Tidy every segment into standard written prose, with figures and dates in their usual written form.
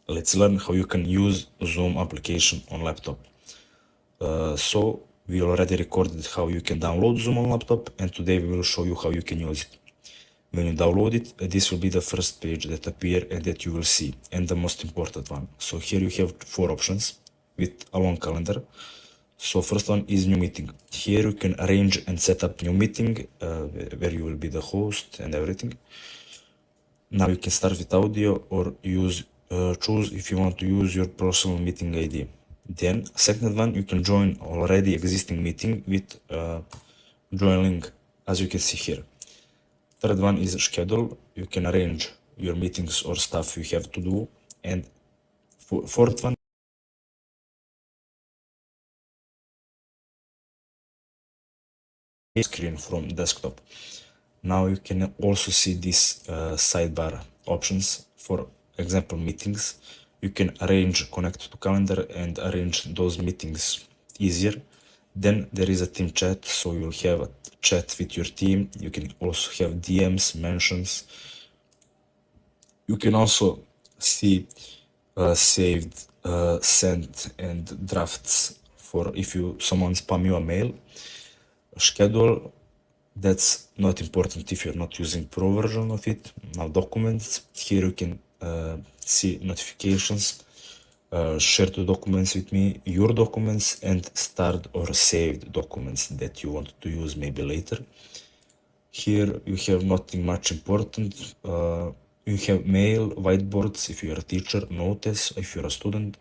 let's learn how you can use Zoom application on laptop. So we already recorded how you can download Zoom on laptop, and today we will show you how you can use it. When you download it, this will be the first page that appear and that you will see, and the most important one. So here you have 4 options with a long calendar. So first one is new meeting. Here you can arrange and set up new meeting where you will be the host and everything. Now you can start with audio or choose if you want to use your personal meeting ID. Then second one, you can join already existing meeting with join link, as you can see here. Third one is schedule. You can arrange your meetings or stuff you have to do. And fourth one, screen from desktop. Now you can also see this sidebar options. For example, meetings. You can arrange, connect to calendar and arrange those meetings easier. Then there is a team chat, so you'll have a chat with your team. You can also have DMs, mentions. You can also see saved, sent and drafts for if someone spam you a mail. Schedule, that's not important if you're not using pro version of it. Now documents, here you can see notifications, share the documents with me, your documents, and starred or saved documents that you want to use maybe later. Here you have nothing much important. You have mail, whiteboards if you're a teacher, notice if you're a student,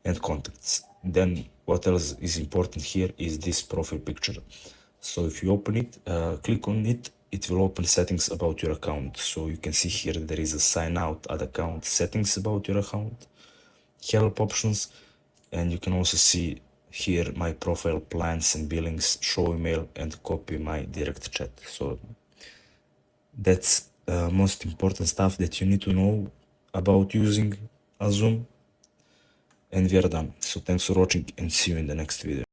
and contacts. Then what else is important here is this profile picture. So if you open it, click on it, it will open settings about your account. So you can see here there is a sign out, add account, settings about your account, help options, and you can also see here my profile, plans and billings, show email, and copy my direct chat. So that's most important stuff that you need to know about using a Zoom. And we are done. So thanks for watching and see you in the next video.